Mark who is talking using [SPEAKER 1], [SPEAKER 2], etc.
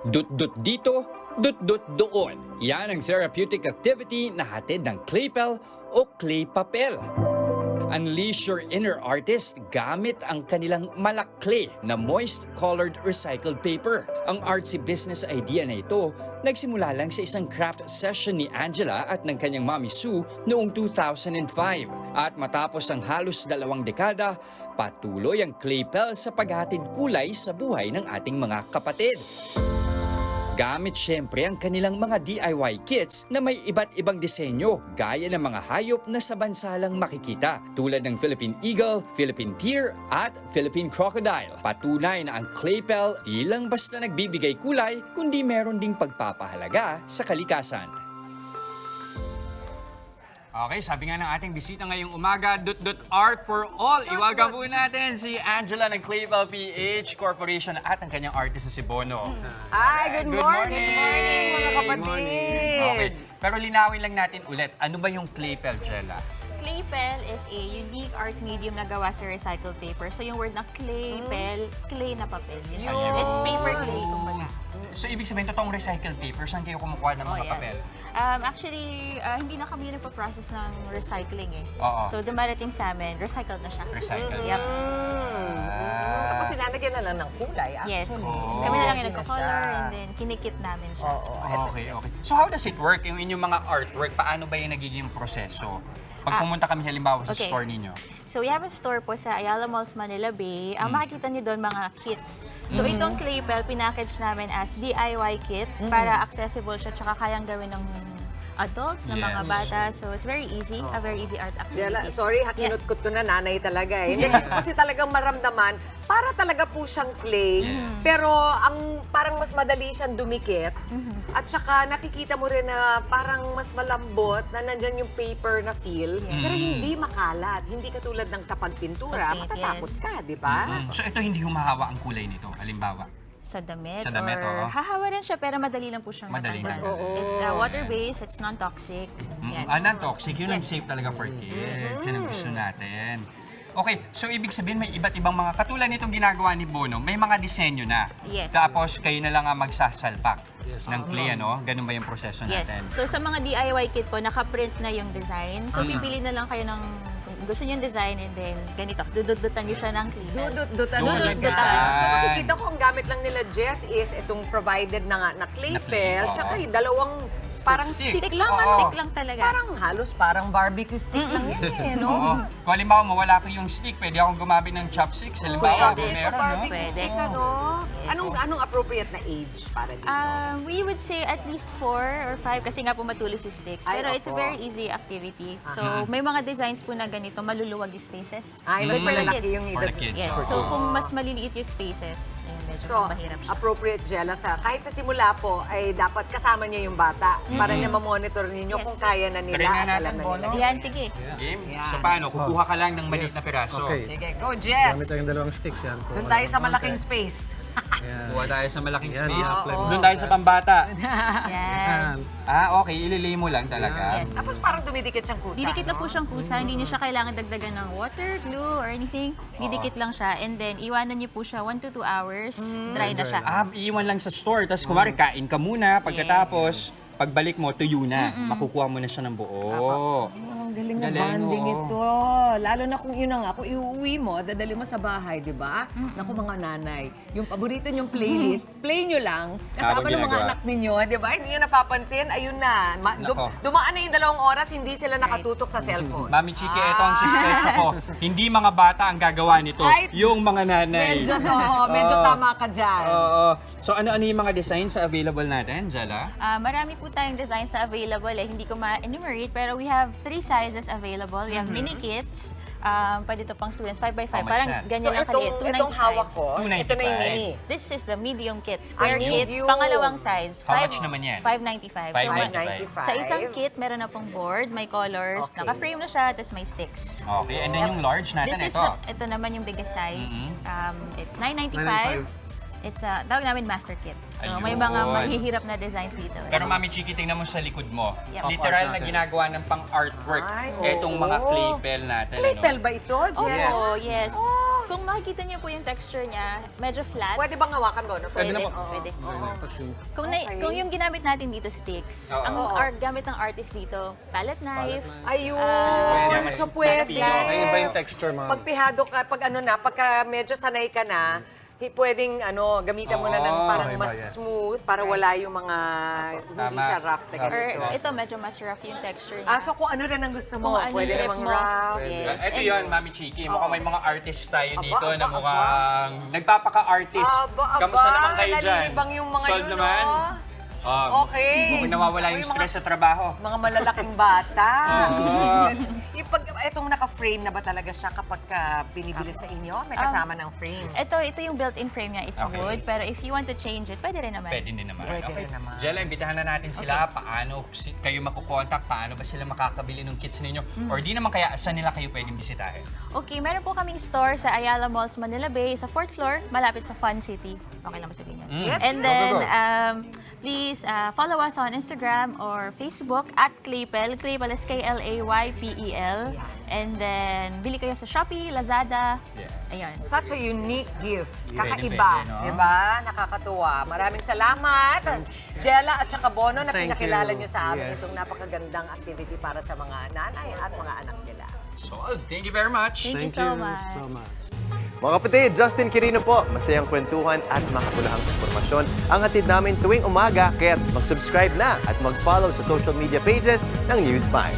[SPEAKER 1] Dut-dut dito, dut-dut doon. Yan ang therapeutic activity na hatid ng Claypel o clay papel. Unleash your inner artist gamit ang kanilang malakli na moist colored recycled paper. Ang artsy business idea na ito nagsimula lang sa isang craft session ni Angela at ng kanyang mami Sue noong 2005. At matapos ang halos 2 dekada, patuloy ang Claypel sa paghatid kulay sa buhay ng ating mga kapatid. Gamit syempre ang kanilang mga DIY kits na may iba't ibang disenyo gaya ng mga hayop na sa bansa lang makikita tulad ng Philippine Eagle, Philippine Deer at Philippine Crocodile. Patunay na ang Claypel di lang basta nagbibigay kulay kundi meron ding pagpapahalaga sa kalikasan. Okay, sabi nga ng ating bisita ngayong umaga, Dut-Dut Art for All. Iwagan po natin si Angela ng Claypel PH Corporation at ang kanyang artist na si Bono.
[SPEAKER 2] Ay, good morning!
[SPEAKER 1] Good morning,
[SPEAKER 2] mga kapatid!
[SPEAKER 1] Okay, pero linawin lang natin ulit, ano ba yung Claypel, Jella?
[SPEAKER 3] Claypel is a unique art medium na gawa sa recycled paper. So yung word na Claypel, clay na papel. Yun. It's paper clay, kumbaga.
[SPEAKER 1] So ibig sabihin, totoong recycled paper, saan kayo kumukuha ng mga papel?
[SPEAKER 3] Actually, hindi na kami nagpa-process ng recycling eh.
[SPEAKER 1] Oo.
[SPEAKER 3] So dumarating sa amin, recycled na siya.
[SPEAKER 1] Recycled.
[SPEAKER 3] Yep.
[SPEAKER 2] Tapos sinalagyan na lang ng kulay.
[SPEAKER 3] Yes.
[SPEAKER 1] Oh.
[SPEAKER 3] Kami na lang yung
[SPEAKER 2] Hindi na
[SPEAKER 3] nagko-color
[SPEAKER 2] siya.
[SPEAKER 3] and then kinikit namin siya.
[SPEAKER 1] Okay. So how does it work? Yung inyong mga artwork, paano ba yung nagiging proseso? Pag pumunta kami halimbawa sa
[SPEAKER 3] okay.
[SPEAKER 1] store ninyo.
[SPEAKER 3] So we have a store po sa Ayala Malls, Manila Bay. Makikita niyo doon mga kits. So itong Claypel, pinackage namin as DIY kit para accessible siya tsaka kayang gawin ng adults, ng mga
[SPEAKER 1] Yes.
[SPEAKER 3] bata. So it's very easy, a very easy art activity.
[SPEAKER 2] Jella, sorry, hakinutkot ko na nanay talaga eh. Hindi gusto kasi talagang maramdaman, para talaga po siyang clay, pero ang parang mas madali siyang dumikit. At saka nakikita mo rin na parang mas malambot na nandyan yung paper na feel, pero hindi makalat. Hindi katulad ng kapag pintura,
[SPEAKER 3] Okay,
[SPEAKER 2] matatakot
[SPEAKER 3] yes.
[SPEAKER 2] ka, di ba?
[SPEAKER 1] So ito hindi humahawa ang kulay nito, halimbawa.
[SPEAKER 3] Sa damit,
[SPEAKER 1] Sa damit, oo.
[SPEAKER 3] or hahawa rin siya pero madali lang po siyang
[SPEAKER 1] Madali
[SPEAKER 3] matanggal.
[SPEAKER 1] lang.
[SPEAKER 2] Oo.
[SPEAKER 3] It's water-based, it's non-toxic. Yan.
[SPEAKER 1] Non-toxic, yun ang safe talaga for kids. Yan ang gusto natin. Okay, so ibig sabihin may iba't ibang mga, katulad nitong ginagawa ni Bono, may mga disenyo na.
[SPEAKER 3] Yes.
[SPEAKER 1] Tapos kayo na lang ang magsasalpak ng clay, ano? Ganun ba yung proseso
[SPEAKER 3] Yes.
[SPEAKER 1] natin?
[SPEAKER 3] So sa mga DIY kit po, nakaprint na yung design. So pipili na lang kayo ng kung gusto niyo yung design and then ganito, dududutan niyo siya ng Claypel.
[SPEAKER 2] Dudut-dutan.
[SPEAKER 1] Dudut-dutan.
[SPEAKER 2] So makikita ko ang gamit lang nila Jess is itong provided na clay
[SPEAKER 1] Na clay,
[SPEAKER 2] pel,
[SPEAKER 1] oo.
[SPEAKER 2] tsaka yung dalawang parang
[SPEAKER 1] Stick.
[SPEAKER 2] stick lang.
[SPEAKER 1] Oo.
[SPEAKER 3] Stick lang talaga.
[SPEAKER 2] Parang halos parang barbecue stick lang yan eh, no?
[SPEAKER 1] Oo. Kung halimbawa mawala ko yung stick, pwede akong gumamit ng chopsticks. Halimbawa,
[SPEAKER 2] Pwede.
[SPEAKER 1] kung meron, no?
[SPEAKER 2] Barbecue
[SPEAKER 3] Pwede.
[SPEAKER 2] stick, ano?
[SPEAKER 3] Yes.
[SPEAKER 2] Anong appropriate na age para dito?
[SPEAKER 3] We would say at least 4 or 5 kasi nga po matulis yung sticks.
[SPEAKER 2] Ay,
[SPEAKER 3] Pero it's a
[SPEAKER 2] opo.
[SPEAKER 3] very easy activity. So may mga designs po na ganito, maluluwag yung spaces.
[SPEAKER 2] Ay, mas
[SPEAKER 3] Good for the
[SPEAKER 2] malalaki
[SPEAKER 3] kids.
[SPEAKER 2] yung
[SPEAKER 1] For
[SPEAKER 2] edad.
[SPEAKER 1] the kids.
[SPEAKER 3] Yes.
[SPEAKER 1] For
[SPEAKER 3] So
[SPEAKER 1] kids.
[SPEAKER 3] kung mas maliliit yung spaces, ayun, medyo
[SPEAKER 2] So,
[SPEAKER 3] mahirap siya.
[SPEAKER 2] appropriate Jella sa kahit sa simula po ay dapat kasama niyo yung bata para niya ma-monitor ninyo
[SPEAKER 3] Yes.
[SPEAKER 2] kung kaya na nila
[SPEAKER 1] Try nga
[SPEAKER 2] at
[SPEAKER 1] natin,
[SPEAKER 2] alam na
[SPEAKER 1] Bono.
[SPEAKER 2] nila.
[SPEAKER 3] Yan, sige.
[SPEAKER 1] Game?
[SPEAKER 2] Yan.
[SPEAKER 1] So paano? Kukuha ka lang ng maliit na piraso.
[SPEAKER 4] Okay.
[SPEAKER 2] Sige, go Jess!
[SPEAKER 4] Gamit tayong dalawang sticks yan.
[SPEAKER 2] Doon tayo sa malaking space.
[SPEAKER 4] Ayan.
[SPEAKER 1] Kuha tayo sa malaking
[SPEAKER 4] Yan,
[SPEAKER 1] space.
[SPEAKER 4] i-apply mo.
[SPEAKER 1] Doon tayo sa pambata.
[SPEAKER 3] Yan.
[SPEAKER 1] Okay. Ililay mo lang talaga.
[SPEAKER 3] Yes.
[SPEAKER 2] Tapos parang dumidikit siyang kusa.
[SPEAKER 3] Didikit lang
[SPEAKER 2] no?
[SPEAKER 3] po siyang kusa, hindi niyo siya kailangan dagdagan ng water, glue, or anything. Didikit lang siya and then iwanan niyo po siya 1 to 2 hours, dry na siya.
[SPEAKER 1] Iiwan lang sa store. Tapos kumari, kain ka muna. Pagkatapos, pagbalik mo, tuyo na. Makukuha mo na siya ng buo.
[SPEAKER 2] Oh, ang galing na
[SPEAKER 1] Galing,
[SPEAKER 2] bonding
[SPEAKER 1] oo.
[SPEAKER 2] ito. Lalo na kung yun na nga, kung iuwi mo, dadali mo sa bahay, di ba? Naku mga nanay, yung paborito nyong playlist, play nyo lang, kasama
[SPEAKER 1] Habang
[SPEAKER 2] ng mga
[SPEAKER 1] ginagawa.
[SPEAKER 2] anak ninyo, di ba? Hindi nyo napapansin, ayun na.
[SPEAKER 1] Nako.
[SPEAKER 2] Dumaan na yung 2 oras, hindi sila nakatutok sa cellphone.
[SPEAKER 1] Mami Chiki, ito ang suspecha ko. Hindi mga bata ang gagawa nito.
[SPEAKER 2] Ay,
[SPEAKER 1] Yung mga nanay.
[SPEAKER 2] Medyo tama ka dyan.
[SPEAKER 1] Oo. So ano yung mga designs na available natin, Jella?
[SPEAKER 3] Marami po tayong designs na available eh. Hindi ko ma-enumerate pero we have 3 sizes available. We have mini kits. Pwede ito pang students, 5x5.
[SPEAKER 1] How much
[SPEAKER 3] Parang
[SPEAKER 1] yan?
[SPEAKER 3] ganyan
[SPEAKER 2] So
[SPEAKER 3] lang kaliit.
[SPEAKER 2] itong hawak ko,
[SPEAKER 1] 295.
[SPEAKER 2] ito na yung mini.
[SPEAKER 3] This is the medium kit. Square kit,
[SPEAKER 2] medium.
[SPEAKER 3] pangalawang size.
[SPEAKER 1] How much naman yan?
[SPEAKER 3] 595. So,
[SPEAKER 1] 595.
[SPEAKER 3] sa isang kit, meron na pong board, may colors,
[SPEAKER 2] Okay.
[SPEAKER 3] naka-frame na siya, tapos may sticks.
[SPEAKER 1] Okay, and then yung large natin,
[SPEAKER 3] This is
[SPEAKER 1] ito.
[SPEAKER 3] ito naman yung biggest size. It's 995. It's tawag namin master kit. So may mga
[SPEAKER 1] Ayun.
[SPEAKER 3] mahihirap na designs dito.
[SPEAKER 1] Pero Mami Chiki, tingnan mo sa likod mo.
[SPEAKER 3] Yep.
[SPEAKER 1] Literal na
[SPEAKER 4] natin.
[SPEAKER 1] ginagawa ng pang-artwork.
[SPEAKER 2] Ay,
[SPEAKER 1] Etong mga
[SPEAKER 2] oo.
[SPEAKER 1] clay pen natin.
[SPEAKER 2] Clay pel ba ito, Jess?
[SPEAKER 3] Oh, yes. Kung makikita niyo po yung texture niya, medyo flat.
[SPEAKER 2] Pwede bang hawakan mo? No?
[SPEAKER 4] Pwede na po.
[SPEAKER 2] Oo.
[SPEAKER 3] Pwede.
[SPEAKER 4] Tapos yung
[SPEAKER 2] Okay.
[SPEAKER 3] Kung yung ginamit natin dito sticks,
[SPEAKER 1] Oo.
[SPEAKER 3] ang
[SPEAKER 2] Oo.
[SPEAKER 3] gamit ng artist dito, palette knife.
[SPEAKER 2] Ayun.
[SPEAKER 1] Pwede.
[SPEAKER 2] So pwede.
[SPEAKER 4] Ayun ba yung texture, ma'am?
[SPEAKER 2] Pag pihado ka, pag pagka medyo sanay ka na, pwedeng gamitan mo na ng
[SPEAKER 1] Oo.
[SPEAKER 2] parang
[SPEAKER 4] Okay ba,
[SPEAKER 2] mas
[SPEAKER 4] yes.
[SPEAKER 2] smooth para wala yung mga hindi
[SPEAKER 1] Tama.
[SPEAKER 2] siya rough na
[SPEAKER 3] Or
[SPEAKER 2] ganito.
[SPEAKER 3] ito, medyo mas rough yung texture niya.
[SPEAKER 2] So kung ano rin ang gusto mo,
[SPEAKER 3] Kung ano
[SPEAKER 2] pwede
[SPEAKER 3] yung
[SPEAKER 2] namang
[SPEAKER 3] mo.
[SPEAKER 2] rough.
[SPEAKER 3] Yes.
[SPEAKER 1] Ito
[SPEAKER 3] And-
[SPEAKER 1] yun, Mami Chiki. Mukhang may mga artist tayo
[SPEAKER 2] Aba,
[SPEAKER 1] dito na
[SPEAKER 2] aba,
[SPEAKER 1] mukhang nagpapaka-artist.
[SPEAKER 2] Kamusta
[SPEAKER 1] naman kayo dyan?
[SPEAKER 2] Nalilibang yung mga
[SPEAKER 1] Solve
[SPEAKER 2] yun,
[SPEAKER 1] naman?
[SPEAKER 2] no? Okay.
[SPEAKER 1] Mukhang nawawala yung
[SPEAKER 2] Yung mga-
[SPEAKER 1] stress sa trabaho.
[SPEAKER 2] Mga malalaking bata.
[SPEAKER 1] Oo.
[SPEAKER 2] Itong naka-frame na ba talaga siya kapag binibili sa inyo? May kasama ng frame.
[SPEAKER 3] Ito yung built-in frame niya. It's
[SPEAKER 1] Okay.
[SPEAKER 3] wood. Pero if you want to change it, pwede rin naman.
[SPEAKER 1] Pwede din naman.
[SPEAKER 2] Pwede
[SPEAKER 1] Okay.
[SPEAKER 2] rin naman.
[SPEAKER 1] Jella, imbitahan na natin sila. Paano kayo makukontak? Paano ba sila makakabili ng kits ninyo? Or di naman kaya, saan nila kayo pwedeng bisitahin?
[SPEAKER 3] Okay, meron po kaming store sa Ayala Malls Manila Bay, sa 4th floor, malapit sa Fun City. Okay lang ba sabihin yan?
[SPEAKER 2] Yes,
[SPEAKER 3] And
[SPEAKER 2] yes.
[SPEAKER 3] then, please follow us on Instagram or Facebook at Claypel. Claypel is Klaypel. And then, bili kayo sa Shopee, Lazada.
[SPEAKER 1] Yeah.
[SPEAKER 3] Ayun.
[SPEAKER 2] Such a unique gift.
[SPEAKER 1] Pwede,
[SPEAKER 2] Kakaiba.
[SPEAKER 1] no?
[SPEAKER 2] Diba? Nakakatuwa. Maraming salamat. Jella at saka Bono na
[SPEAKER 4] Thank
[SPEAKER 2] pinakilala
[SPEAKER 4] you.
[SPEAKER 2] nyo sa amin
[SPEAKER 4] Yes.
[SPEAKER 2] itong napakagandang activity para sa mga nanay at mga anak nila.
[SPEAKER 1] So, thank you very much.
[SPEAKER 3] Thank you
[SPEAKER 4] Thank
[SPEAKER 3] so
[SPEAKER 4] you
[SPEAKER 3] much.
[SPEAKER 4] so much.
[SPEAKER 5] Mga kapatid, Justin Quirino po. Masayang kwentuhan at makapulahang informasyon ang hatid namin tuwing umaga. Kaya mag-subscribe na at mag-follow sa social media pages ng News 5.